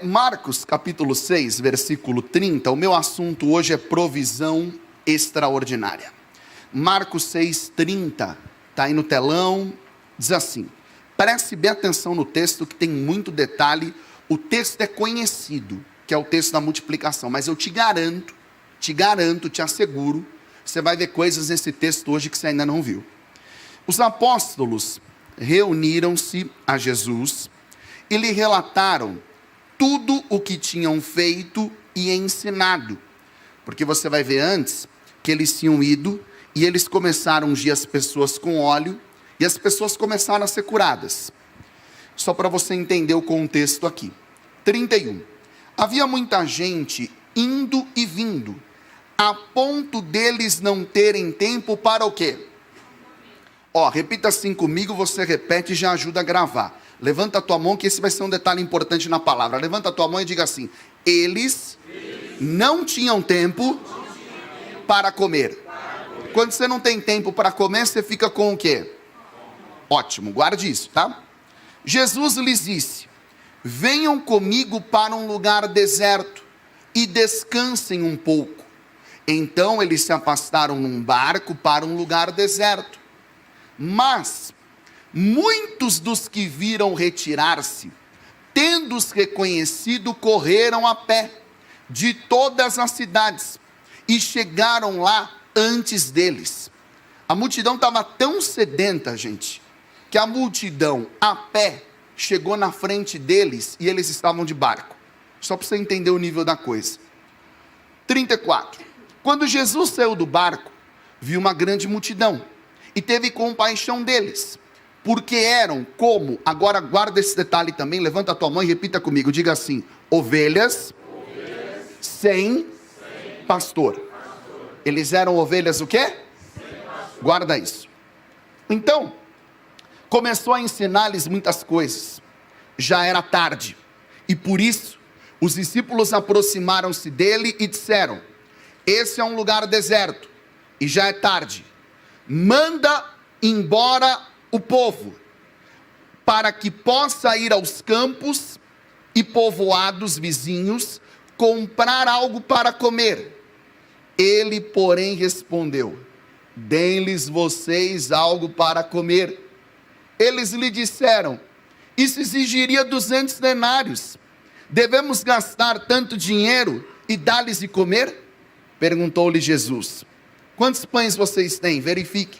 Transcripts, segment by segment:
Marcos capítulo 6, versículo 30, o meu assunto hoje é provisão extraordinária. Marcos 6, 30, está aí no telão, diz assim, preste bem atenção no texto que tem muito detalhe, o texto é conhecido, que é o texto da multiplicação, mas eu te garanto, te asseguro, você vai ver coisas nesse texto hoje que você ainda não viu. Os apóstolos reuniram-se a Jesus e lhe relataram tudo o que tinham feito e ensinado. Porque você vai ver antes que eles tinham ido e eles começaram a ungir as pessoas com óleo e as pessoas começaram a ser curadas. Só para você entender o contexto aqui. 31. Havia muita gente indo e vindo, a ponto deles não terem tempo para o quê? Repita assim comigo, você repete e já ajuda a gravar. Levanta a tua mão que esse vai ser um detalhe importante na palavra. Levanta a tua mão e diga assim, eles não tinham tempo para comer. Quando você não tem tempo para comer, você fica com o quê? Ótimo, guarde isso, tá? Jesus lhes disse, venham comigo para um lugar deserto e descansem um pouco. Então eles se afastaram num barco para um lugar deserto. Mas muitos dos que viram retirar-se, tendo-os reconhecido, correram a pé de todas as cidades e chegaram lá antes deles. A multidão estava tão sedenta, gente, que a multidão a pé chegou na frente deles e eles estavam de barco. Só para você entender o nível da coisa. 34. Quando Jesus saiu do barco, viu uma grande multidão e teve compaixão deles, porque eram como, agora guarda esse detalhe também, levanta a tua mão e repita comigo, diga assim, ovelhas sem pastor. Eles eram ovelhas o quê? Guarda isso. Então, começou a ensinar-lhes muitas coisas, já era tarde, e por isso, os discípulos aproximaram-se dele e disseram, esse é um lugar deserto, e já é tarde, manda embora o povo, para que possa ir aos campos e povoados vizinhos, comprar algo para comer. Ele, porém, respondeu, deem-lhes vocês algo para comer. Eles lhe disseram, isso exigiria 200 denários, devemos gastar tanto dinheiro e dar-lhes de comer? Perguntou-lhe Jesus, quantos pães vocês têm? Verifique.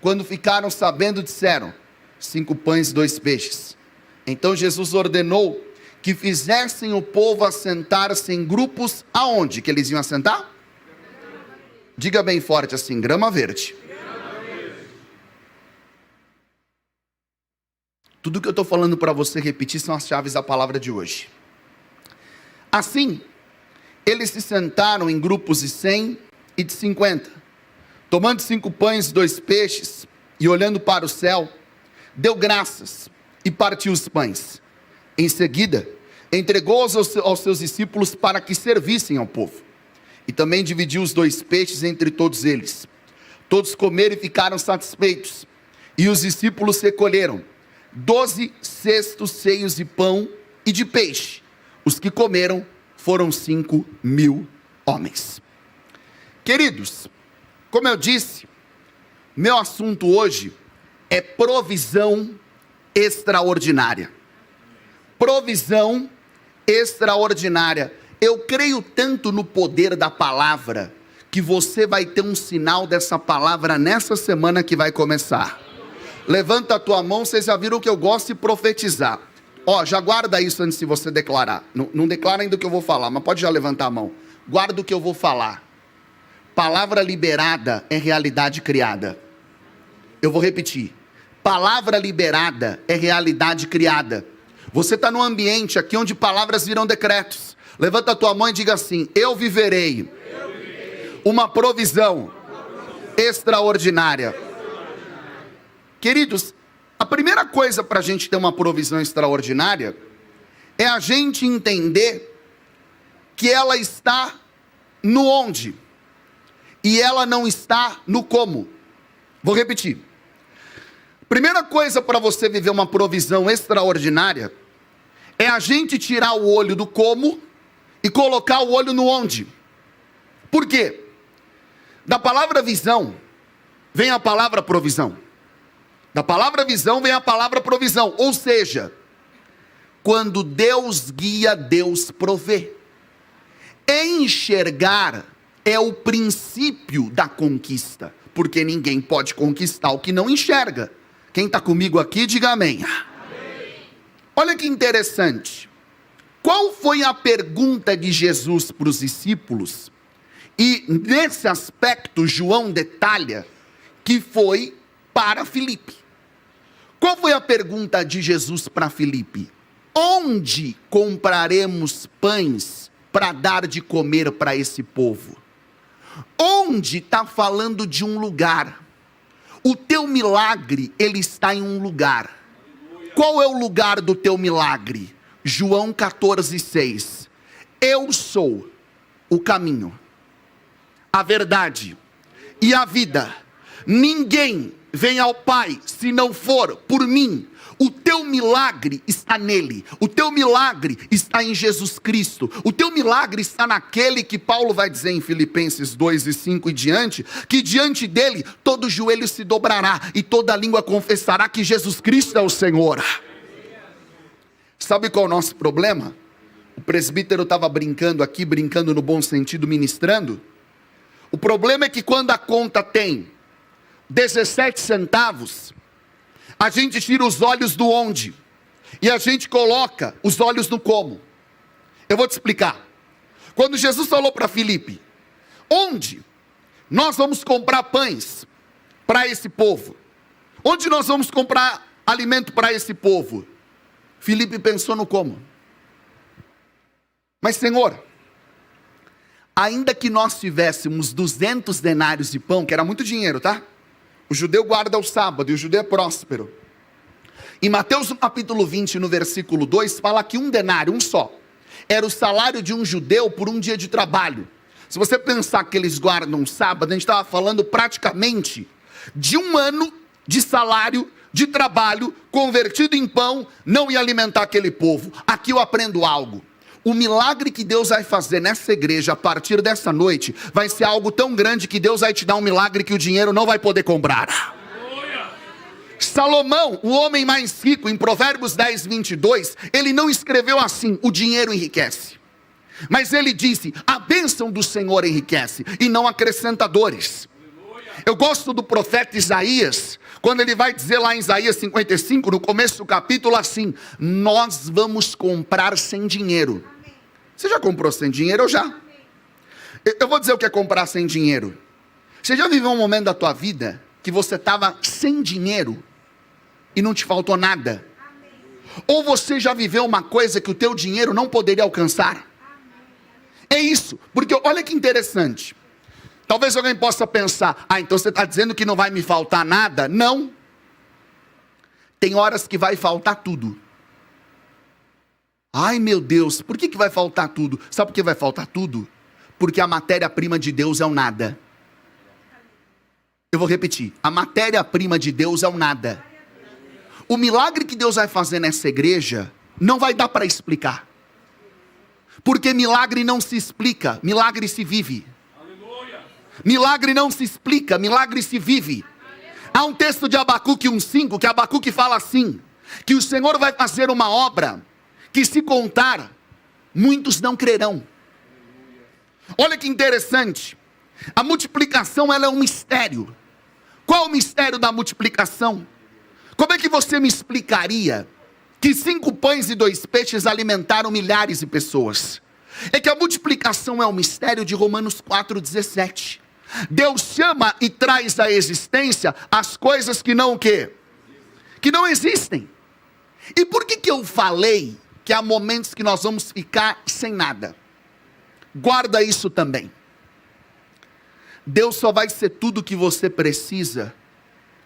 Quando ficaram sabendo, disseram, 5 pães e 2 peixes. Então Jesus ordenou que fizessem o povo assentar-se em grupos, aonde que eles iam assentar? Diga bem forte assim, grama verde. Tudo que eu estou falando para você repetir são as chaves da palavra de hoje. Assim, eles se sentaram em grupos de 100 e de 50. Tomando 5 pães e 2 peixes, e olhando para o céu, deu graças e partiu os pães. Em seguida, entregou-os aos seus discípulos para que servissem ao povo. E também dividiu os 2 peixes entre todos eles. Todos comeram e ficaram satisfeitos. E os discípulos recolheram 12 cestos cheios de pão e de peixe. Os que comeram foram 5.000 homens. Queridos, como eu disse, meu assunto hoje é provisão extraordinária. Provisão extraordinária. Eu creio tanto no poder da palavra, que você vai ter um sinal dessa palavra nessa semana que vai começar. Levanta a tua mão, vocês já viram que eu gosto de profetizar. Já guarda isso antes de você declarar. Não declara ainda o que eu vou falar, mas pode já levantar a mão. Guarda o que eu vou falar. Palavra liberada é realidade criada. Eu vou repetir. Palavra liberada é realidade criada. Você está num ambiente aqui onde palavras viram decretos. Levanta a tua mão e diga assim, eu viverei uma provisão extraordinária. Queridos, a primeira coisa para a gente ter uma provisão extraordinária é a gente entender que ela está no onde e ela não está no como. Vou repetir. Primeira coisa para você viver uma provisão extraordinária é a gente tirar o olho do como e colocar o olho no onde. Por quê? Da palavra visão vem a palavra provisão. Da palavra visão vem a palavra provisão. Ou seja, quando Deus guia, Deus provê. Enxergar é o princípio da conquista, porque ninguém pode conquistar o que não enxerga. Quem está comigo aqui, diga amém. Olha que interessante. Qual foi a pergunta de Jesus para os discípulos? E nesse aspecto, João detalha que foi para Filipe. Qual foi a pergunta de Jesus para Filipe? Onde compraremos pães para dar de comer para esse povo? Onde está falando de um lugar. O teu milagre, ele está em um lugar. Qual é o lugar do teu milagre? João 14,6. Eu sou o caminho, a verdade e a vida. Ninguém vem ao Pai se não for por mim. O teu milagre está nele. O teu milagre está em Jesus Cristo. O teu milagre está naquele que Paulo vai dizer em Filipenses 2:5 e diante, que diante dele todo joelho se dobrará e toda língua confessará que Jesus Cristo é o Senhor. Sabe qual é o nosso problema? O presbítero estava brincando aqui, brincando no bom sentido, ministrando. O problema é que quando a conta tem 17 centavos, a gente tira os olhos do onde, e a gente coloca os olhos no como. Eu vou te explicar. Quando Jesus falou para Filipe, onde nós vamos comprar pães para esse povo? Onde nós vamos comprar alimento para esse povo? Filipe pensou no como. Mas Senhor, ainda que nós tivéssemos 200 denários de pão, que era muito dinheiro, tá? O judeu guarda o sábado e o judeu é próspero. Em Mateus capítulo 20, no versículo 2, fala que um denário, um só, era o salário de um judeu por um dia de trabalho. Se você pensar que eles guardam sábado, a gente estava falando praticamente de um ano de salário, de trabalho, convertido em pão, não ia alimentar aquele povo. Aqui eu aprendo algo. O milagre que Deus vai fazer nessa igreja a partir dessa noite vai ser algo tão grande que Deus vai te dar um milagre que o dinheiro não vai poder comprar. Salomão, o homem mais rico, em Provérbios 10:22, ele não escreveu assim: o dinheiro enriquece. Mas ele disse: a bênção do Senhor enriquece e não acrescenta dores. Eu gosto do profeta Isaías, quando ele vai dizer lá em Isaías 55, no começo do capítulo, assim: nós vamos comprar sem dinheiro. Você já comprou sem dinheiro? Eu já. Eu vou dizer o que é comprar sem dinheiro. Você já viveu um momento da tua vida que você estava sem dinheiro e não te faltou nada? Ou você já viveu uma coisa que o teu dinheiro não poderia alcançar? É isso, porque olha que interessante. Talvez alguém possa pensar: ah, então você está dizendo que não vai me faltar nada? Não. Tem horas que vai faltar tudo. Ai meu Deus, por que vai faltar tudo? Sabe por que vai faltar tudo? Porque a matéria-prima de Deus é o nada. Eu vou repetir: a matéria-prima de Deus é o nada. O milagre que Deus vai fazer nessa igreja não vai dar para explicar. Porque milagre não se explica, milagre se vive. Milagre não se explica, milagre se vive. Há um texto de Abacuque 1:5, que Abacuque fala assim: que o Senhor vai fazer uma obra, que se contar, muitos não crerão. Olha que interessante. A multiplicação, ela é um mistério. Qual é o mistério da multiplicação? Como é que você me explicaria que 5 pães e 2 peixes alimentaram milhares de pessoas? É que a multiplicação é um mistério de Romanos 4:17. Deus chama e traz à existência as coisas que não o quê? Que não existem. E por que eu falei que há momentos que nós vamos ficar sem nada? Guarda isso também. Deus só vai ser tudo o que você precisa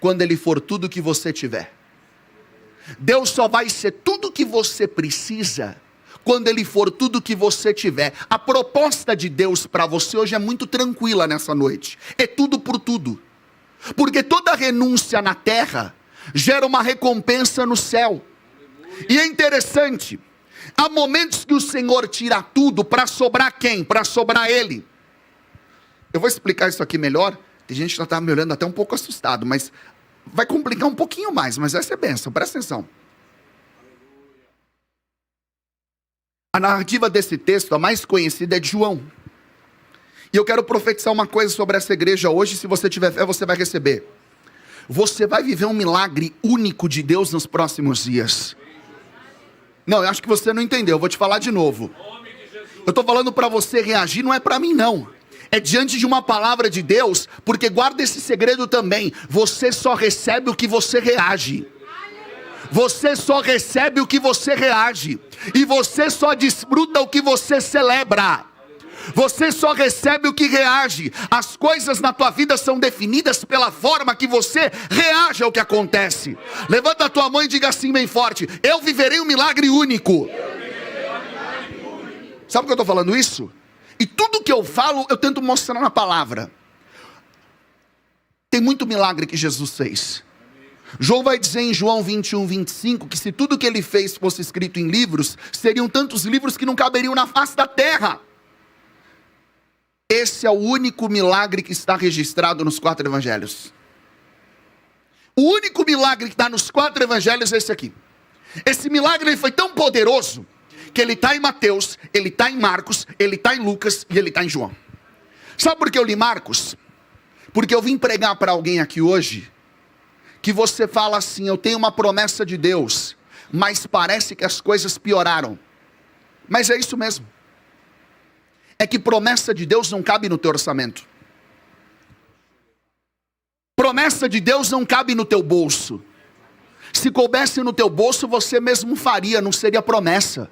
quando Ele for tudo o que você tiver. Deus só vai ser tudo o que você precisa quando Ele for tudo o que você tiver. A proposta de Deus para você hoje é muito tranquila nessa noite. É tudo por tudo. Porque toda renúncia na terra gera uma recompensa no céu. E é interessante, Há momentos que o Senhor tira tudo para sobrar quem? Para sobrar Ele. Eu vou explicar isso aqui melhor. Tem gente que já está me olhando até um pouco assustado, mas vai complicar um pouquinho mais, mas essa é bênção, presta atenção. A narrativa desse texto, a mais conhecida, é de João. E eu quero profetizar uma coisa sobre essa igreja hoje. Se você tiver fé, você vai receber. Você vai viver um milagre único de Deus nos próximos dias. Não, eu acho que você não entendeu, eu vou te falar de novo. Eu estou falando para você reagir, não é para mim não. É diante de uma palavra de Deus, porque guarda esse segredo também. Você só recebe o que você reage. Você só recebe o que você reage. E você só desfruta o que você celebra. Você só recebe o que reage. As coisas na tua vida são definidas pela forma que você reage ao que acontece. Levanta a tua mão e diga assim bem forte: eu viverei um milagre único. Sabe por que eu estou falando isso? E tudo que eu falo, eu tento mostrar na palavra. Tem muito milagre que Jesus fez. João vai dizer em João 21, 25, que se tudo que ele fez fosse escrito em livros, seriam tantos livros que não caberiam na face da terra. Esse é o único milagre que está registrado nos 4 evangelhos. O único milagre que está nos 4 evangelhos é esse aqui. Esse milagre ele foi tão poderoso, que ele está em Mateus, ele está em Marcos, ele está em Lucas e ele está em João. Sabe por que eu li Marcos? Porque eu vim pregar para alguém aqui hoje, que você fala assim: eu tenho uma promessa de Deus, mas parece que as coisas pioraram. Mas é isso mesmo. É que promessa de Deus não cabe no teu orçamento. Promessa de Deus não cabe no teu bolso. Se coubesse no teu bolso, você mesmo faria, não seria promessa.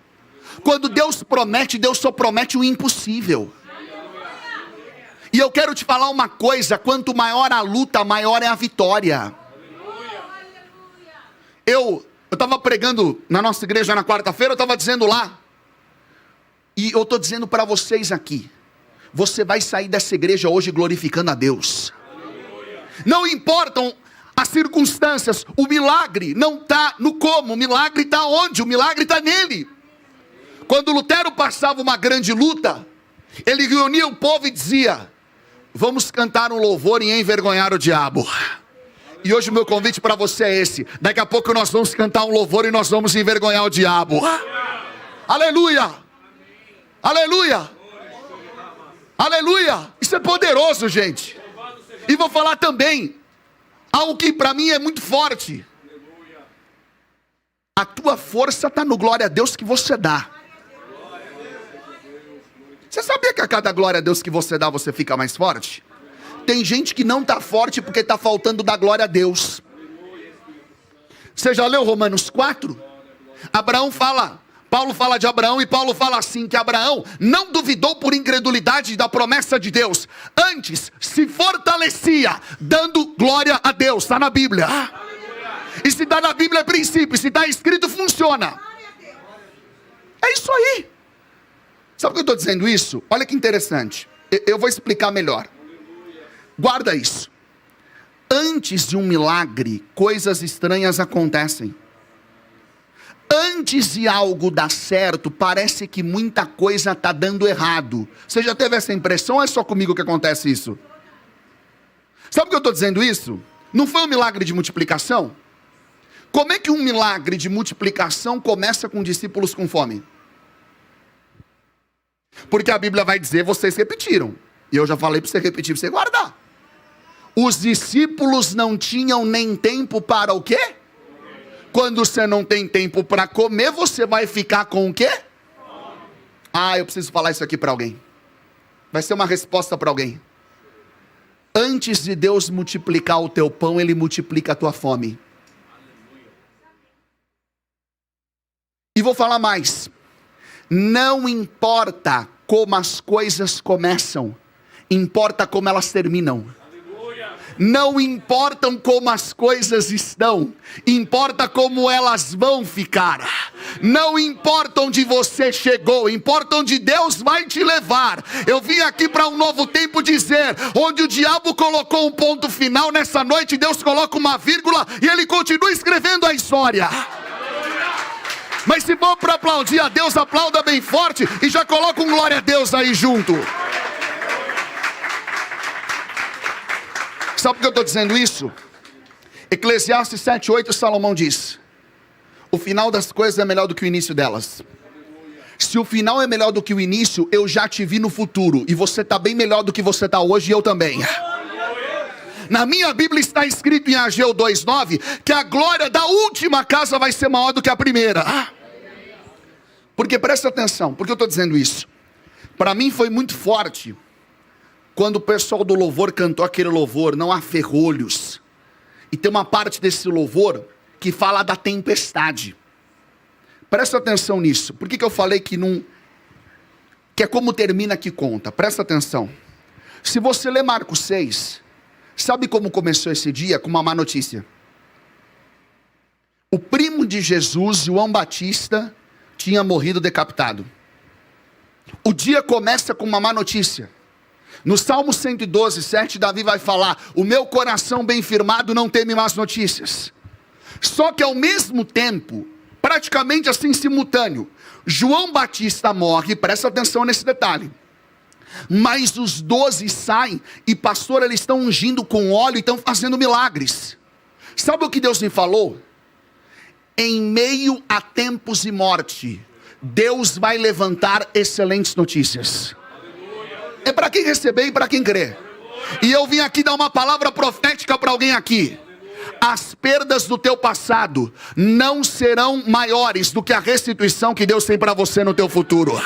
Quando Deus promete, Deus só promete o impossível. E eu quero te falar uma coisa: quanto maior a luta, maior é a vitória. Eu estava pregando na nossa igreja na quarta-feira, eu estava dizendo lá, e eu estou dizendo para vocês aqui: você vai sair dessa igreja hoje glorificando a Deus. Não importam as circunstâncias, o milagre não está no como, o milagre está onde? O milagre está nele. Quando Lutero passava uma grande luta, ele reunia o povo e dizia: vamos cantar um louvor e envergonhar o diabo. E hoje o meu convite para você é esse: daqui a pouco nós vamos cantar um louvor e nós vamos envergonhar o diabo. Aleluia! Aleluia! Aleluia! Isso é poderoso, gente. E vou falar também algo que para mim é muito forte. A tua força está no glória a Deus que você dá. Você sabia que a cada glória a Deus que você dá, você fica mais forte? Tem gente que não está forte porque está faltando dar glória a Deus. Você já leu Romanos 4? Abraão fala, Paulo fala de Abraão e Paulo fala assim, que Abraão não duvidou por incredulidade da promessa de Deus. Antes se fortalecia dando glória a Deus. Está na Bíblia. E se está na Bíblia é princípio, se está escrito funciona. É isso aí. Sabe por que eu estou dizendo isso? Olha que interessante. Eu vou explicar melhor. Guarda isso. Antes de um milagre, coisas estranhas acontecem. Antes de algo dar certo, parece que muita coisa está dando errado. Você já teve essa impressão ou é só comigo que acontece isso? Sabe por que eu estou dizendo isso? Não foi um milagre de multiplicação? Como é que um milagre de multiplicação começa com discípulos com fome? Porque a Bíblia vai dizer, vocês repetiram. E eu já falei para você repetir, para você guardar. Os discípulos não tinham nem tempo para o quê? Quando você não tem tempo para comer, você vai ficar com o quê? Ah, eu preciso falar isso aqui para alguém. Vai ser uma resposta para alguém. Antes de Deus multiplicar o teu pão, Ele multiplica a tua fome. E vou falar mais. Não importa como as coisas começam, importa como elas terminam. Não importam como as coisas estão, importa como elas vão ficar. Não importa onde você chegou, importa onde Deus vai te levar. Eu vim aqui para um novo tempo dizer, onde o diabo colocou um ponto final, nessa noite Deus coloca uma vírgula e Ele continua escrevendo a história. Mas se for para aplaudir a Deus, aplauda bem forte e já coloca um glória a Deus aí junto. Sabe por que eu estou dizendo isso? Eclesiastes 7:8, Salomão diz: o final das coisas é melhor do que o início delas. Se o final é melhor do que o início, eu já te vi no futuro. E você está bem melhor do que você está hoje, e eu também. Na minha Bíblia está escrito em Ageu 2:9 que a glória da última casa vai ser maior do que a primeira. Porque presta atenção, por que eu estou dizendo isso? Para mim foi muito forte quando o pessoal do louvor cantou aquele louvor, não há ferrolhos. E tem uma parte desse louvor que fala da tempestade. Presta atenção nisso. Por que eu falei que não... que é como termina que conta? Presta atenção. Se você ler Marcos 6, sabe como começou esse dia? Com uma má notícia. O primo de Jesus, João Batista, tinha morrido decapitado. O dia começa com uma má notícia. No Salmo 112, 7, Davi vai falar: o meu coração bem firmado não teme más notícias. Só que ao mesmo tempo, praticamente assim simultâneo, João Batista morre, presta atenção nesse detalhe. Mas os 12 saem e, pastor, eles estão ungindo com óleo e estão fazendo milagres. Sabe o que Deus me falou? Em meio a tempos e morte, Deus vai levantar excelentes notícias. É para quem receber e para quem crer. E eu vim aqui dar uma palavra profética para alguém aqui. As perdas do teu passado não serão maiores do que a restituição que Deus tem para você no teu futuro.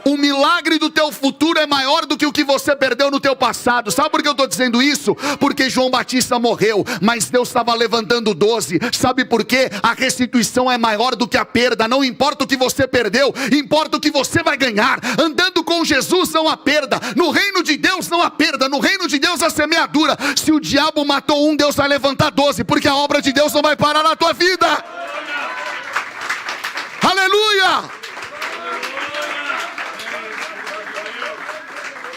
O milagre do teu futuro é maior do que o que você perdeu no teu passado. Sabe por que eu estou dizendo isso? Porque João Batista morreu, mas Deus estava levantando 12. Sabe por quê? A restituição é maior do que a perda. Não importa o que você perdeu, importa o que você vai ganhar. Andando com Jesus não há perda. No reino de Deus não há perda. No reino de Deus há semeadura. Se o diabo matou um, Deus vai levantar 12, porque a obra de Deus não vai parar na tua vida. Aleluia!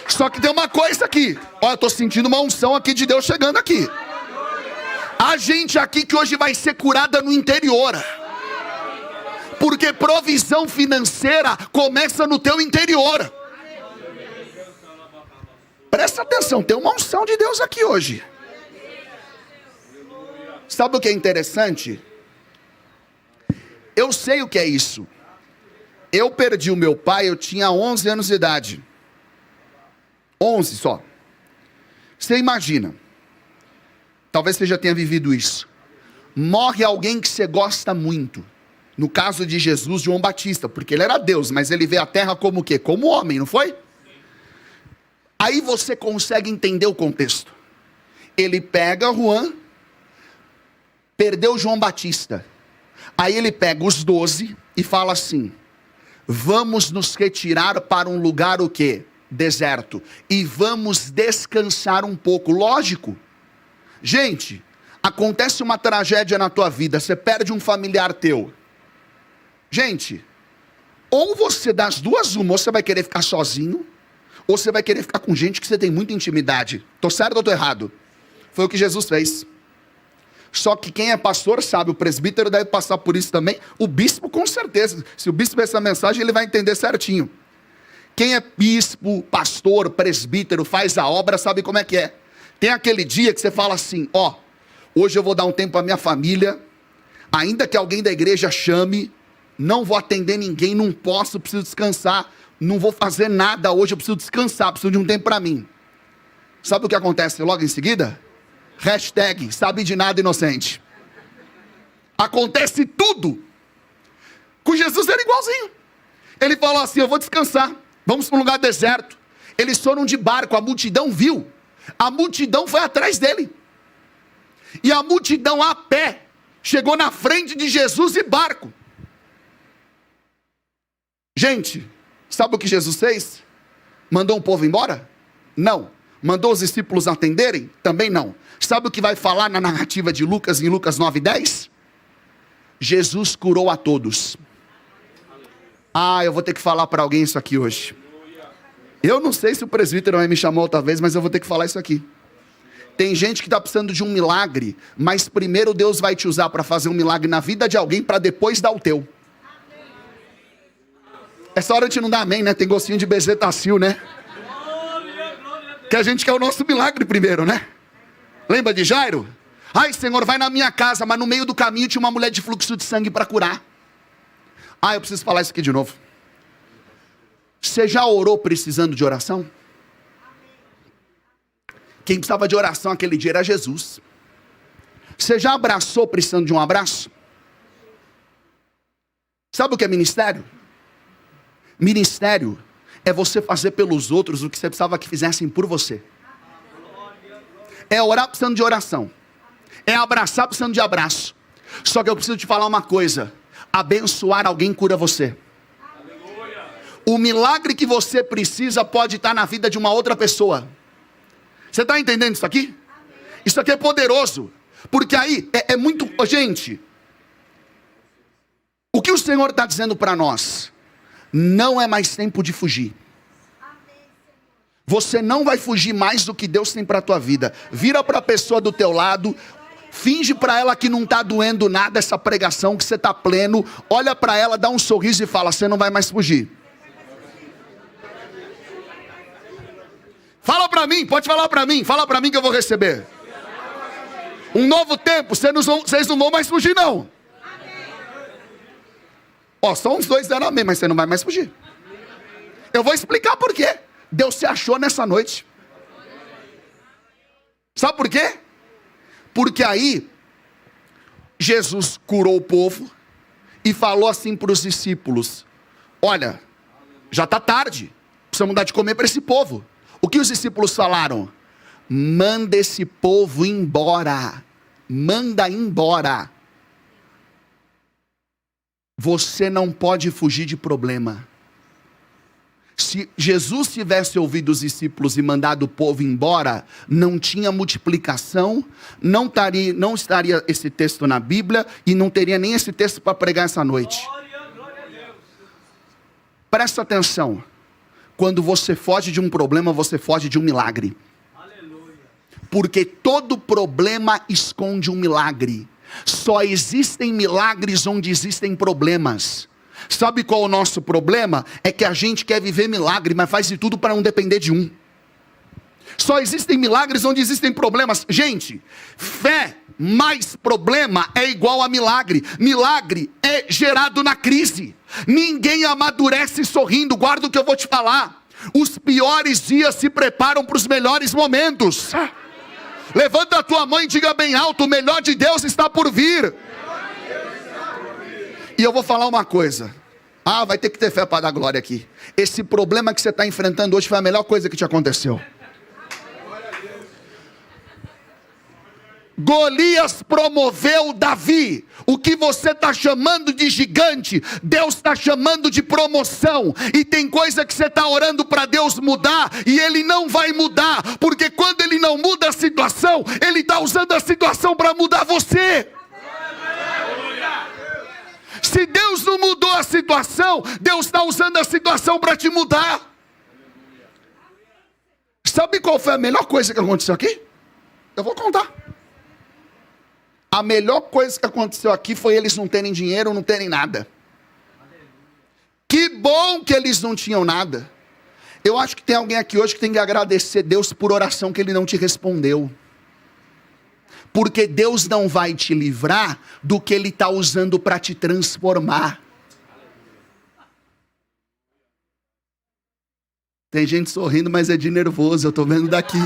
Só que tem uma coisa aqui. Olha, eu estou sentindo uma unção aqui de Deus chegando aqui. Há gente aqui que hoje vai ser curada no interior. Porque provisão financeira começa no teu interior. Presta atenção, tem uma unção de Deus aqui hoje. Sabe o que é interessante? Eu sei o que é isso. Eu perdi o meu pai, eu tinha 11 anos de idade. 11 só. Você imagina, talvez você já tenha vivido isso. Morre alguém que você gosta muito. No caso de Jesus, João Batista, porque ele era Deus, mas ele veio à terra como o quê? Como homem, não foi? Aí você consegue entender o contexto. Ele pega Juan, perdeu João Batista. Aí ele pega os 12 e fala assim: vamos nos retirar para um lugar o quê? Deserto, e vamos descansar um pouco. Lógico, gente, acontece uma tragédia na tua vida, você perde um familiar teu, gente, ou você dá as duas uma, ou você vai querer ficar sozinho, ou você vai querer ficar com gente que você tem muita intimidade. Tô certo ou tô errado? Foi o que Jesus fez. Só que quem é pastor sabe, o presbítero deve passar por isso também, o bispo com certeza. Se o bispo ver essa mensagem, ele vai entender certinho. Quem é bispo, pastor, presbítero, faz a obra, sabe como é que é. Tem aquele dia que você fala assim: ó, hoje eu vou dar um tempo à minha família, ainda que alguém da igreja chame, não vou atender ninguém, não posso, preciso descansar, não vou fazer nada hoje, eu preciso descansar, preciso de um tempo para mim. Sabe o que acontece logo em seguida? Hashtag, sabe de nada inocente. Acontece tudo. Com Jesus era igualzinho. Ele falou assim: eu vou descansar. Vamos para um lugar deserto. Eles foram de barco, a multidão viu. A multidão foi atrás dele. E a multidão a pé chegou na frente de Jesus e barco. Gente, sabe o que Jesus fez? Mandou o povo embora? Não. Mandou os discípulos atenderem? Também não. Sabe o que vai falar na narrativa de Lucas, em Lucas 9:10? Jesus curou a todos. Ah, eu vou ter que falar para alguém isso aqui hoje. Eu não sei se o presbítero vai me chamar outra vez, mas eu vou ter que falar isso aqui. Tem gente que está precisando de um milagre, mas primeiro Deus vai te usar para fazer um milagre na vida de alguém, para depois dar o teu. Essa hora a gente não dá amém, né? Tem gostinho de bezetacil, né? Que a gente quer o nosso milagre primeiro, né? Lembra de Jairo? Ai, Senhor, vai na minha casa, mas no meio do caminho tinha uma mulher de fluxo de sangue para curar. Ah, eu preciso falar isso aqui de novo. Você já orou precisando de oração? Quem precisava de oração aquele dia era Jesus. Você já abraçou precisando de um abraço? Sabe o que é ministério? Ministério é você fazer pelos outros o que você precisava que fizessem por você. É orar precisando de oração. É abraçar precisando de abraço. Só que eu preciso te falar uma coisa. Abençoar alguém cura você. O milagre que você precisa pode estar na vida de uma outra pessoa. Você está entendendo isso aqui? Isso aqui é poderoso. Porque aí é muito... Gente, o que o Senhor está dizendo para nós? Não é mais tempo de fugir. Você não vai fugir mais do que Deus tem para a tua vida. Vira para a pessoa do teu lado, finge para ela que não está doendo nada essa pregação, que você está pleno. Olha para ela, dá um sorriso e fala, você não vai mais fugir. Fala para mim, pode falar para mim. Fala para mim que eu vou receber. Um novo tempo, vocês não vão mais fugir não. Ó, só uns dois deram amém, mas você não vai mais fugir. Eu vou explicar por quê. Deus se achou nessa noite. Sabe por quê? Porque aí Jesus curou o povo e falou assim para os discípulos: olha, já está tarde, precisamos dar de comer para esse povo. O que os discípulos falaram? Manda esse povo embora. Manda embora. Você não pode fugir de problema. Se Jesus tivesse ouvido os discípulos e mandado o povo embora, não tinha multiplicação, não estaria esse texto na Bíblia e não teria nem esse texto para pregar essa noite. Presta atenção. Quando você foge de um problema, você foge de um milagre. Porque todo problema esconde um milagre. Só existem milagres onde existem problemas. Sabe qual é o nosso problema? É que a gente quer viver milagre, mas faz de tudo para não depender de um. Só existem milagres onde existem problemas. Gente, fé mais problema é igual a milagre. Milagre é gerado na crise. Ninguém amadurece sorrindo. Guarda o que eu vou te falar. Os piores dias se preparam para os melhores momentos. Levanta a tua mão e diga bem alto: o melhor de Deus está por vir. E eu vou falar uma coisa. Ah, vai ter que ter fé para dar glória aqui. Esse problema que você está enfrentando hoje foi a melhor coisa que te aconteceu. Golias promoveu Davi. O que você está chamando de gigante, Deus está chamando de promoção. E tem coisa que você está orando para Deus mudar, e Ele não vai mudar. Porque quando Ele não muda a situação, Ele está usando a situação para mudar você. Se Deus não mudou a situação, Deus está usando a situação para te mudar. Sabe qual foi a melhor coisa que aconteceu aqui? Eu vou contar. A melhor coisa que aconteceu aqui foi eles não terem dinheiro, não terem nada. Que bom que eles não tinham nada. Eu acho que tem alguém aqui hoje que tem que agradecer Deus por oração que Ele não te respondeu. Porque Deus não vai te livrar do que Ele está usando para te transformar. Tem gente sorrindo, mas é de nervoso, eu estou vendo daqui.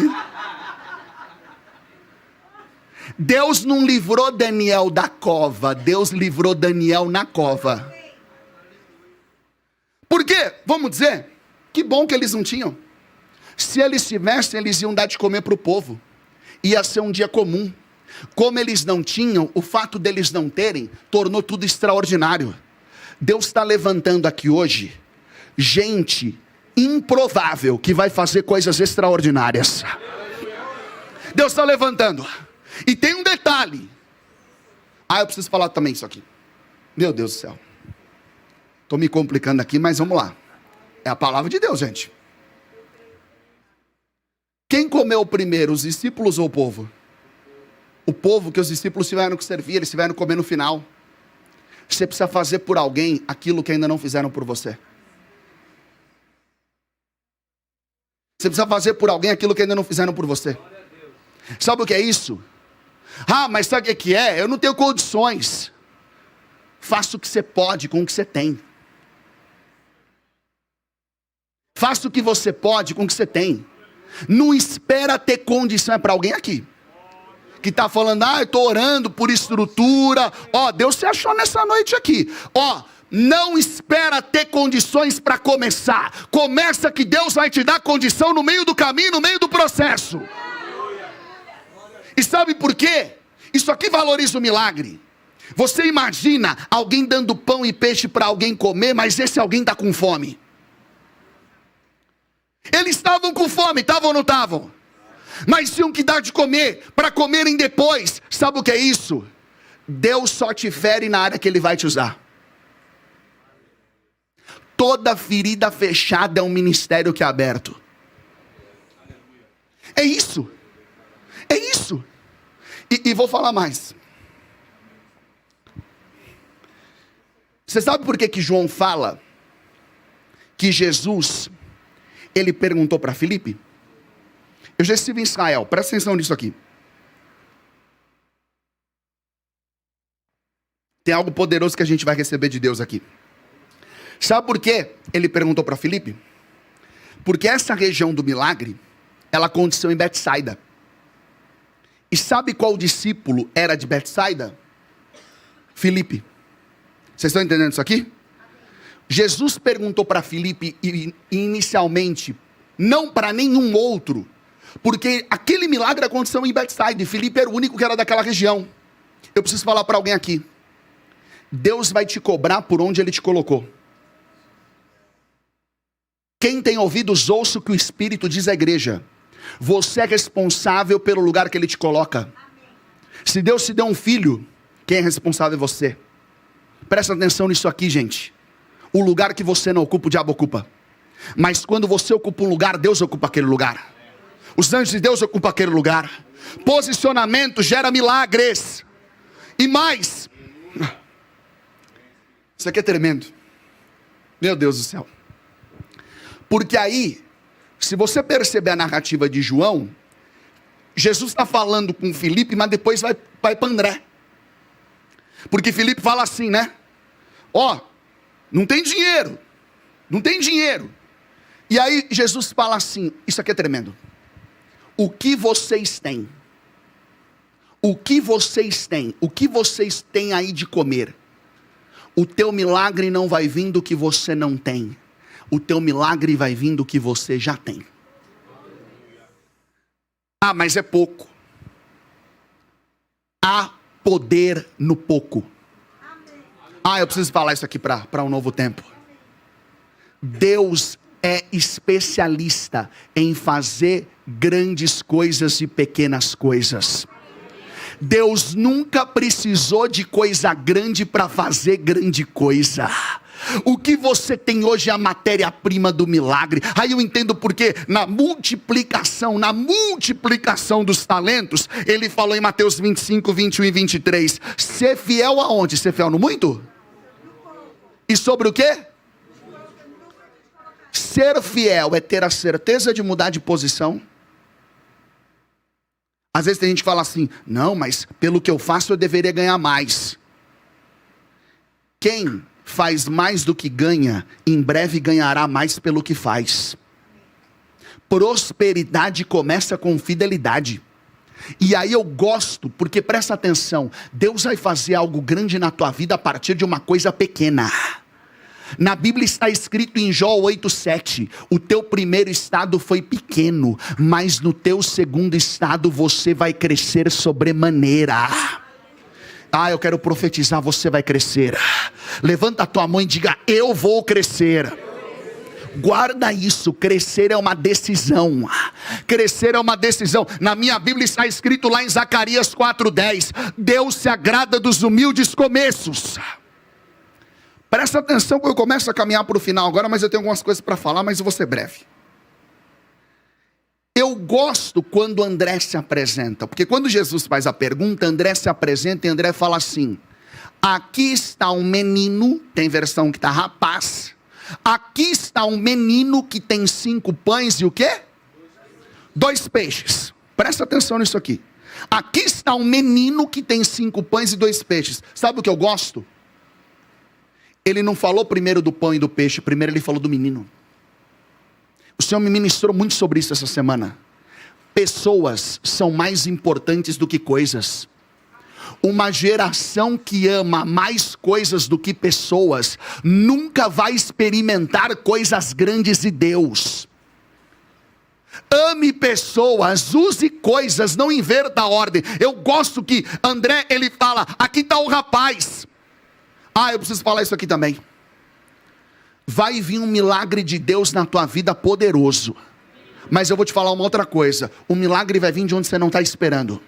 Deus não livrou Daniel da cova, Deus livrou Daniel na cova. Por quê? Vamos dizer, que bom que eles não tinham. Se eles tivessem, eles iam dar de comer para o povo. Ia ser um dia comum. Como eles não tinham, o fato deles não terem, tornou tudo extraordinário. Deus está levantando aqui hoje, gente improvável, que vai fazer coisas extraordinárias. Deus está levantando. E tem um detalhe. Ah, eu preciso falar também isso aqui. Meu Deus do céu. Estou me complicando aqui, mas vamos lá. É a palavra de Deus, gente. Quem comeu primeiro, os discípulos ou o povo? O povo, que os discípulos tiveram que servir, eles tiveram que comer no final. Você precisa fazer por alguém aquilo que ainda não fizeram por você. Você precisa fazer por alguém aquilo que ainda não fizeram por você. Sabe o que é isso? Ah, mas sabe o que é? Eu não tenho condições. Faça o que você pode com o que você tem. Faça o que você pode com o que você tem. Não espera ter condição. É para alguém aqui que está falando, eu estou orando por estrutura. Deus se achou nessa noite aqui. Não espera ter condições para começar. Começa que Deus vai te dar condição no meio do caminho, no meio do processo. E sabe por quê? Isso aqui valoriza o milagre. Você imagina alguém dando pão e peixe para alguém comer, mas esse alguém está com fome. Eles estavam com fome, estavam ou não estavam? Mas tinham que dar de comer, para comerem depois. Sabe o que é isso? Deus só te fere na área que Ele vai te usar. Toda ferida fechada é um ministério que é aberto. É isso. É isso. E vou falar mais. Você sabe por que João fala que Jesus, ele perguntou para Filipe? Eu já estive em Israel, presta atenção nisso aqui. Tem algo poderoso que a gente vai receber de Deus aqui. Sabe por que ele perguntou para Filipe? Porque essa região do milagre, ela aconteceu em Betsaida. E sabe qual discípulo era de Betsaida? Filipe. Vocês estão entendendo isso aqui? Jesus perguntou para Filipe inicialmente, não para nenhum outro, porque aquele milagre aconteceu em Betsaida e Filipe era o único que era daquela região. Eu preciso falar para alguém aqui. Deus vai te cobrar por onde Ele te colocou. Quem tem ouvidos, ouça o que o Espírito diz à igreja. Você é responsável pelo lugar que Ele te coloca. Se Deus te deu um filho, quem é responsável é você. Presta atenção nisso aqui, gente. O lugar que você não ocupa, o diabo ocupa. Mas quando você ocupa um lugar, Deus ocupa aquele lugar. Os anjos de Deus ocupam aquele lugar. Posicionamento gera milagres. E mais. Isso aqui é tremendo. Meu Deus do céu. Porque aí, se você perceber a narrativa de João, Jesus está falando com Filipe, mas depois vai para André. Porque Filipe fala assim, né? Não tem dinheiro. Não tem dinheiro. E aí Jesus fala assim, isso aqui é tremendo. O que vocês têm? O que vocês têm? O que vocês têm aí de comer? O teu milagre não vai vir do que você não tem. O teu milagre vai vir do que você já tem. Mas é pouco. Há poder no pouco. Eu preciso falar isso aqui para um novo tempo. Deus é especialista em fazer grandes coisas e pequenas coisas. Deus nunca precisou de coisa grande para fazer grande coisa. O que você tem hoje é a matéria-prima do milagre. Aí eu entendo porque na multiplicação dos talentos, ele falou em Mateus 25, 21 e 23. Ser fiel aonde? Ser fiel no muito? E sobre o quê? Ser fiel é ter a certeza de mudar de posição. Às vezes tem gente que fala assim, não, mas pelo que eu faço eu deveria ganhar mais. Quem faz mais do que ganha, em breve ganhará mais pelo que faz. Prosperidade começa com fidelidade. E aí eu gosto, porque presta atenção, Deus vai fazer algo grande na tua vida a partir de uma coisa pequena. Na Bíblia está escrito em Jó 8:7, o teu primeiro estado foi pequeno, mas no teu segundo estado você vai crescer sobremaneira. Eu quero profetizar, você vai crescer. Levanta a tua mão e diga, eu vou crescer. Guarda isso, crescer é uma decisão. Crescer é uma decisão. Na minha Bíblia está escrito lá em Zacarias 4:10, Deus se agrada dos humildes começos. Presta atenção que eu começo a caminhar para o final agora, mas eu tenho algumas coisas para falar, mas eu vou ser breve. Eu gosto quando André se apresenta, porque quando Jesus faz a pergunta, André se apresenta e André fala assim, aqui está um menino, tem versão que está rapaz, aqui está um menino que tem 5 pães e o quê? 2 peixes. Presta atenção nisso aqui. Aqui está um menino que tem 5 pães e 2 peixes. Sabe o que eu gosto? Ele não falou primeiro do pão e do peixe, primeiro ele falou do menino. O Senhor me ministrou muito sobre isso essa semana. Pessoas são mais importantes do que coisas. Uma geração que ama mais coisas do que pessoas nunca vai experimentar coisas grandes de Deus. Ame pessoas, use coisas, não inverta a ordem. Eu gosto que André, ele fala, aqui está o rapaz. Eu preciso falar isso aqui também. Vai vir um milagre de Deus na tua vida poderoso. Mas eu vou te falar uma outra coisa. O milagre vai vir de onde você não está esperando.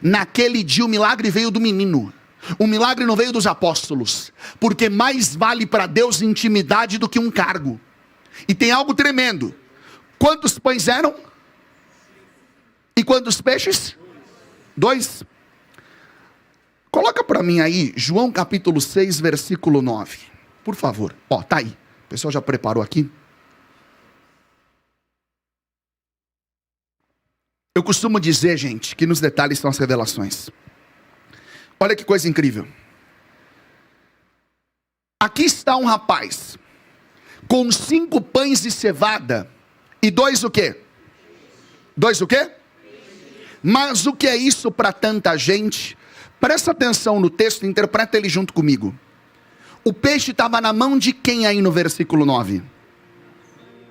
Naquele dia o milagre veio do menino. O milagre não veio dos apóstolos. Porque mais vale para Deus intimidade do que um cargo. E tem algo tremendo. Quantos pães eram? E quantos peixes? 2. Coloca para mim aí, João capítulo 6, versículo 9. Por favor. Tá aí. O pessoal já preparou aqui. Eu costumo dizer, gente, que nos detalhes estão as revelações. Olha que coisa incrível. Aqui está um rapaz com 5 pães de cevada e 2 o quê? 2 o quê? Mas o que é isso para tanta gente? Presta atenção no texto, interpreta ele junto comigo. O peixe estava na mão de quem aí no versículo 9?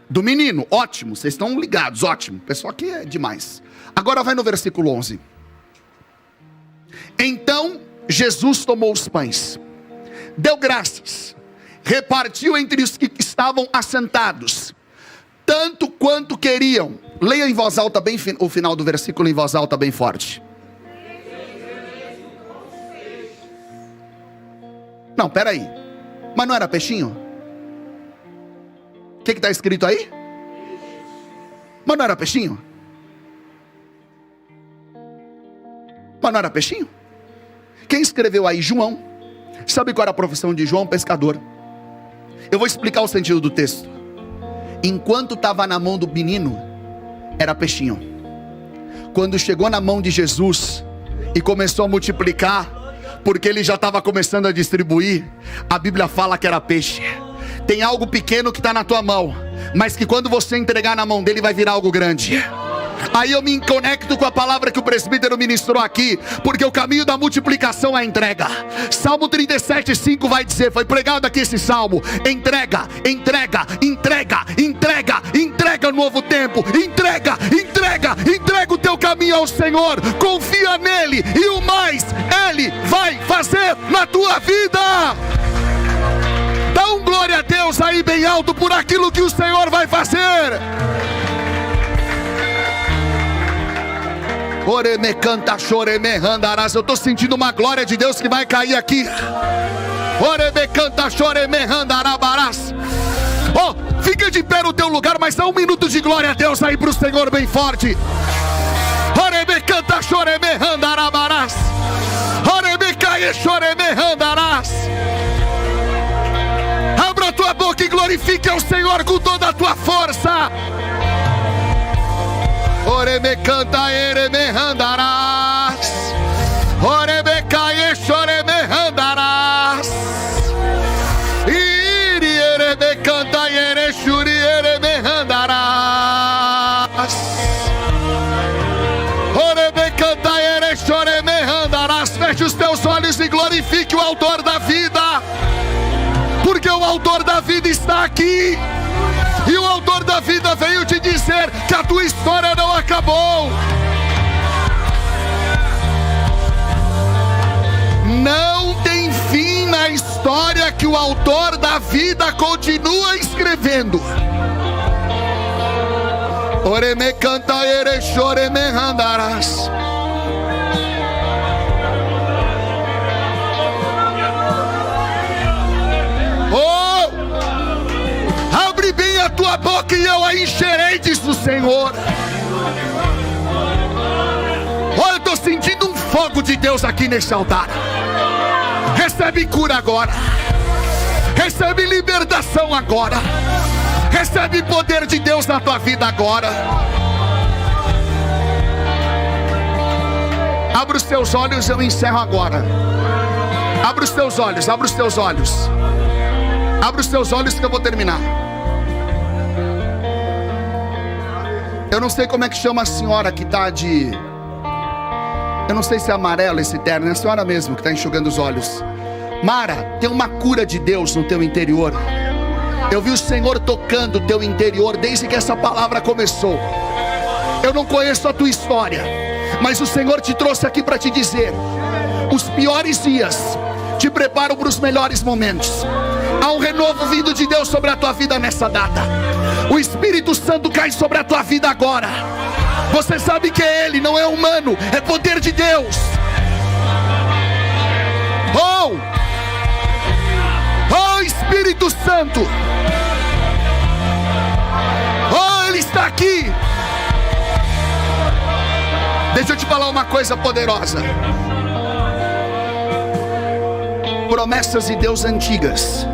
Do menino, ótimo, vocês estão ligados, ótimo. O pessoal aqui é demais. Agora vai no versículo 11. Então Jesus tomou os pães, deu graças, repartiu entre os que estavam assentados, tanto quanto queriam. Leia em voz alta bem o final do versículo em voz alta bem forte. Não, peraí. Mas não era peixinho? O que está escrito aí? Mas não era peixinho? Mas não era peixinho? Quem escreveu aí? João. Sabe qual era a profissão de João? Pescador. Eu vou explicar o sentido do texto. Enquanto estava na mão do menino, era peixinho. Quando chegou na mão de Jesus e começou a multiplicar, porque ele já estava começando a distribuir, a Bíblia fala que era peixe. Tem algo pequeno que está na tua mão, mas que quando você entregar na mão dele vai virar algo grande. Aí eu me conecto com a palavra que o presbítero ministrou aqui, porque o caminho da multiplicação é a entrega. Salmo 37:5 vai dizer, foi pregado aqui esse salmo: entrega, entrega, entrega, entrega, entrega novo tempo, entrega, entrega, entrega o teu caminho ao Senhor, confia nele e o mais ele vai fazer na tua vida. Dá um glória a Deus aí bem alto por aquilo que o Senhor vai fazer. Oreme canta, choreme randarás. Eu estou sentindo uma glória de Deus que vai cair aqui. Oreme canta, choreme randarabarás. Fica de pé no teu lugar, mas dá um minuto de glória a Deus aí para o Senhor bem forte. Oreme canta, choreme randarabarás. Oreme caia, choreme randarás. Abra a tua boca e glorifique ao Senhor com toda a tua força. Oreme canta, ereme randarás. Oreme caie, choreme randarás. Iri ereme canta, ere shuri ereme randarás. Oreme canta, ere choreme randarás. Feche os teus olhos e glorifique o autor da vida, porque o autor da vida está aqui. E o autor da vida veio te dizer que a tua história não acabou. Não tem fim na história que o autor da vida continua escrevendo. Oreme canta ere choreme randarás. Abre bem a tua boca e eu a encherei, diz o Senhor. Olha, eu estou sentindo um fogo de Deus aqui nesse altar. Recebe cura agora. Recebe libertação agora. Recebe poder de Deus na tua vida agora. Abra os teus olhos, eu encerro agora. Abra os teus olhos, abra os teus olhos. Abra os teus olhos que eu vou terminar. Eu não sei como é que chama a senhora que está de... Eu não sei se é amarelo esse terno, é a senhora mesmo que está enxugando os olhos. Mara, tem uma cura de Deus no teu interior. Eu vi o Senhor tocando o teu interior desde que essa palavra começou. Eu não conheço a tua história, mas o Senhor te trouxe aqui para te dizer: os piores dias te preparam para os melhores momentos. Há um renovo vindo de Deus sobre a tua vida nessa data. O Espírito Santo cai sobre a tua vida agora. Você sabe que é Ele, não é humano, é poder de Deus. Oh Espírito Santo, oh, Ele está aqui. Deixa eu te falar uma coisa poderosa. Promessas de Deus antigas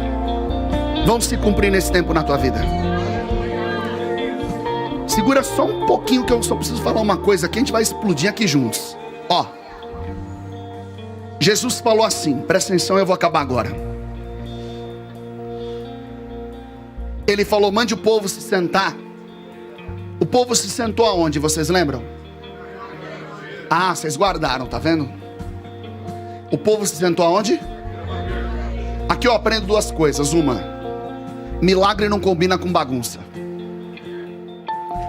vão se cumprir nesse tempo na tua vida. Segura só um pouquinho que eu só preciso falar uma coisa aqui, a gente vai explodir aqui juntos. Ó, Jesus falou assim, presta atenção, eu vou acabar agora. Ele falou: mande o povo se sentar. O povo se sentou aonde, vocês lembram? Ah, vocês guardaram, tá vendo? O povo se sentou aonde? Aqui eu aprendo duas coisas. Uma, milagre não combina com bagunça.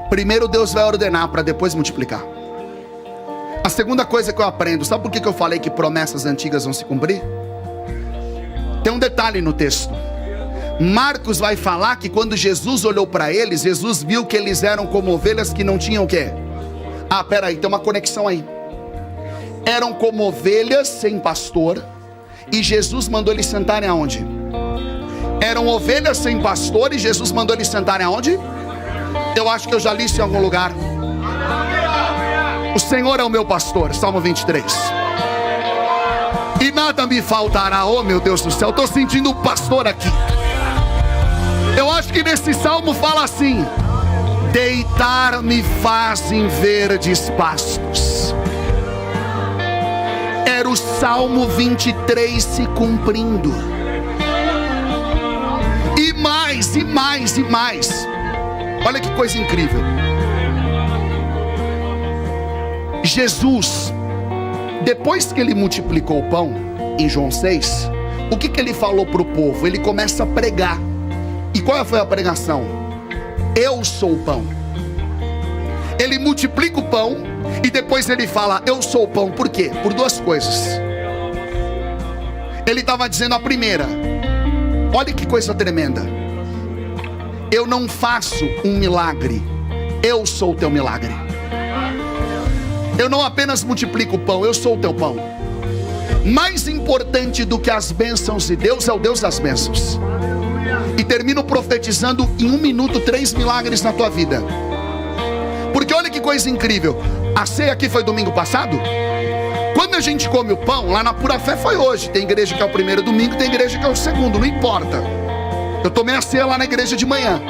Primeiro Deus vai ordenar para depois multiplicar. A segunda coisa que eu aprendo, sabe por que eu falei que promessas antigas vão se cumprir? Tem um detalhe no texto. Marcos vai falar que quando Jesus olhou para eles, Jesus viu que eles eram como ovelhas que não tinham o quê? Ah, peraí, tem uma conexão aí. Eram como ovelhas sem pastor, e Jesus mandou eles sentarem aonde? Eram ovelhas sem pastor, e Jesus mandou eles sentarem aonde? Eu acho que eu já li isso em algum lugar. O Senhor é o meu pastor, Salmo 23. E nada me faltará. Oh meu Deus do céu, estou sentindo o pastor aqui. Eu acho que nesse salmo fala assim: deitar-me faz em verdes pastos. Era o Salmo 23 se cumprindo. E mais, e mais, e mais. Olha que coisa incrível. Jesus, depois que ele multiplicou o pão, em João 6, o que ele falou para o povo? Ele começa a pregar. E qual foi a pregação? Eu sou o pão. Ele multiplica o pão e depois ele fala: eu sou o pão. Por quê? Por duas coisas. Ele estava dizendo a primeira: olha que coisa tremenda, eu não faço um milagre, eu sou o teu milagre. Eu não apenas multiplico o pão, eu sou o teu pão. Mais importante do que as bênçãos de Deus é o Deus das bênçãos. E termino profetizando em 1 minuto 3 milagres na tua vida. Porque olha que coisa incrível. A ceia aqui foi domingo passado. Quando a gente come o pão, lá na Pura Fé foi hoje. Tem igreja que é o primeiro domingo, tem igreja que é o segundo, não importa. Eu tomei a ceia lá na igreja de manhã.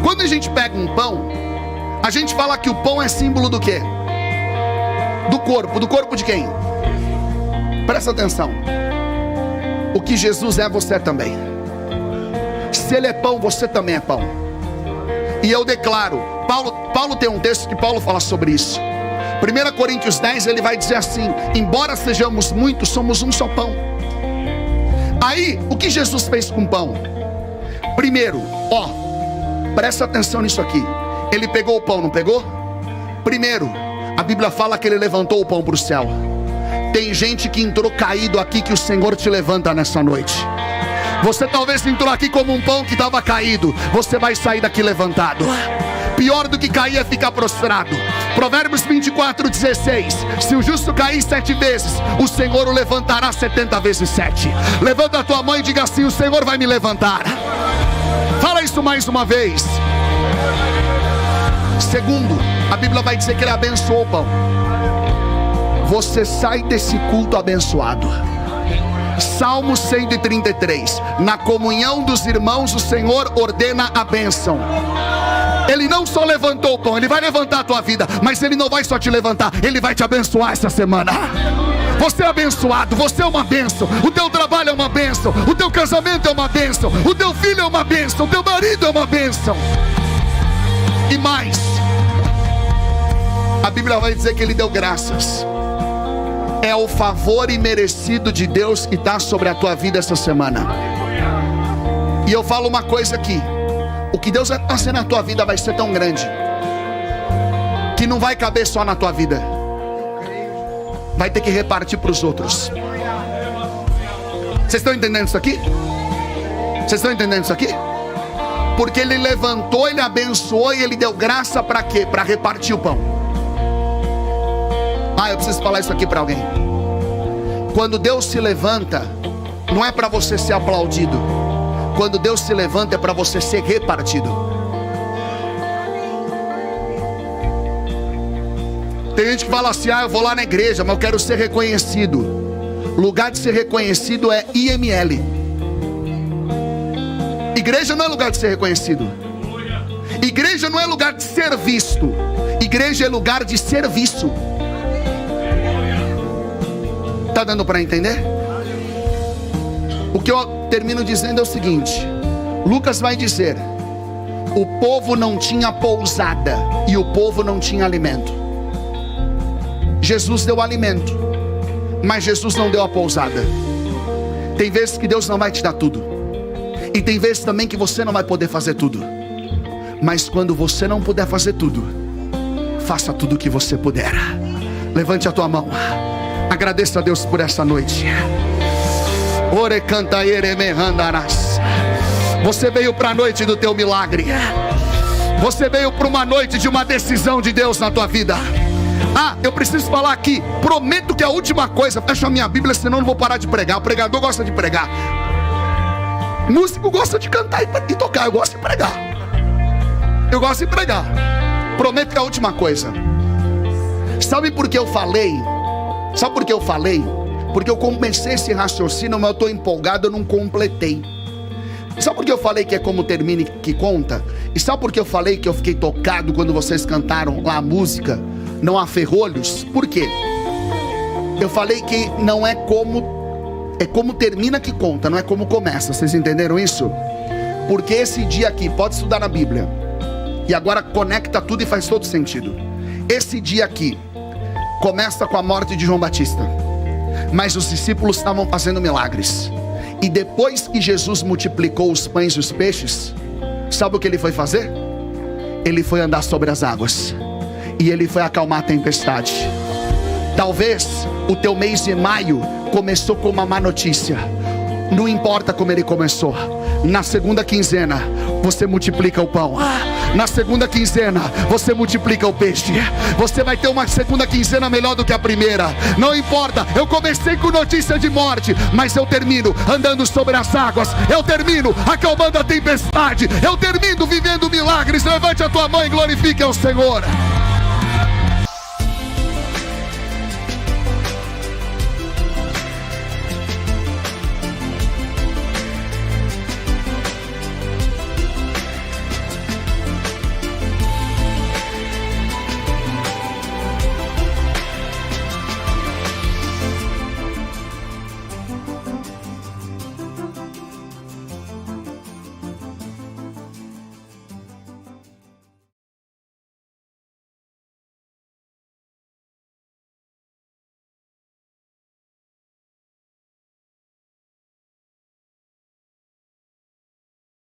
Quando a gente pega um pão, a gente fala que o pão é símbolo do quê? Do corpo. Do corpo de quem? Presta atenção. O que Jesus é, você é também. Se ele é pão, você também é pão. E eu declaro, Paulo tem um texto que Paulo fala sobre isso. 1 Coríntios 10, ele vai dizer assim: embora sejamos muitos, somos um só pão. Aí, o que Jesus fez com o pão? Primeiro, ó, presta atenção nisso aqui. Ele pegou o pão, não pegou? Primeiro, a Bíblia fala que ele levantou o pão para o céu. Tem gente que entrou caído aqui, que o Senhor te levanta nessa noite. Você talvez entrou aqui como um pão que estava caído. Você vai sair daqui levantado. Pior do que cair é ficar prostrado. Provérbios 24:16. Se o justo cair 7 vezes, o Senhor o levantará 70 vezes 7. Levanta a tua mão e diga assim: o Senhor vai me levantar. Fala isso mais uma vez. Segundo, a Bíblia vai dizer que ele abençoou o pão. Você sai desse culto abençoado. Salmo 133. Na comunhão dos irmãos, o Senhor ordena a bênção. Ele não só levantou o pão, Ele vai levantar a tua vida, mas Ele não vai só te levantar, Ele vai te abençoar essa semana. Você é abençoado, você é uma bênção. O teu trabalho é uma bênção, o teu casamento é uma bênção, o teu filho é uma bênção, o teu marido é uma bênção. E mais, a Bíblia vai dizer que Ele deu graças. É o favor imerecido de Deus que está sobre a tua vida essa semana. E eu falo uma coisa aqui: o que Deus vai fazer na tua vida vai ser tão grande que não vai caber só na tua vida, vai ter que repartir para os outros. Vocês estão entendendo isso aqui? Vocês estão entendendo isso aqui? Porque Ele levantou, Ele abençoou e Ele deu graça para quê? Para repartir o pão. Eu preciso falar isso aqui para alguém. Quando Deus se levanta, não é para você ser aplaudido. Quando Deus se levanta é para você ser repartido. Tem gente que fala assim: eu vou lá na igreja, mas eu quero ser reconhecido. Lugar de ser reconhecido é IML. Igreja não é lugar de ser reconhecido. Igreja não é lugar de ser visto. Igreja é lugar de serviço. Está dando para entender? O que eu termino dizendo é o seguinte: Lucas vai dizer: o povo não tinha pousada e o povo não tinha alimento. Jesus deu alimento, mas Jesus não deu a pousada. Tem vezes que Deus não vai te dar tudo, e tem vezes também que você não vai poder fazer tudo. Mas quando você não puder fazer tudo, faça tudo o que você puder. Levante a tua mão, agradeça a Deus por essa noite. Ore canta eremehandaras. Você veio para a noite do teu milagre. Você veio para uma noite de uma decisão de Deus na tua vida. Eu preciso falar aqui. Prometo que a última coisa, fecha a minha Bíblia, senão eu não vou parar de pregar. O pregador gosta de pregar. Músico gosta de cantar e tocar. Eu gosto de pregar. Eu gosto de pregar. Prometo que é a última coisa. Sabe por que eu falei? Sabe por que eu falei? Porque eu comecei esse raciocínio, mas eu estou empolgado, eu não completei. Sabe por que eu falei que é como termina que conta? E sabe por que eu falei que eu fiquei tocado quando vocês cantaram lá a música Não Há Ferrolhos? Por quê? Eu falei que não é como termina que conta, não é como começa. Vocês entenderam isso? Porque esse dia aqui, pode estudar na Bíblia, e agora conecta tudo e faz todo sentido. Esse dia aqui começa com a morte de João Batista, mas os discípulos estavam fazendo milagres. E depois que Jesus multiplicou os pães e os peixes, sabe o que Ele foi fazer? Ele foi andar sobre as águas, e Ele foi acalmar a tempestade. Talvez o teu mês de maio começou com uma má notícia. Não importa como ele começou. Na segunda quinzena você multiplica o pão. Na segunda quinzena você multiplica o peixe. Você vai ter uma segunda quinzena melhor do que a primeira. Não importa, eu comecei com notícia de morte, mas eu termino andando sobre as águas. Eu termino acalmando a tempestade. Eu termino vivendo milagres. Levante a tua mão e glorifique ao Senhor.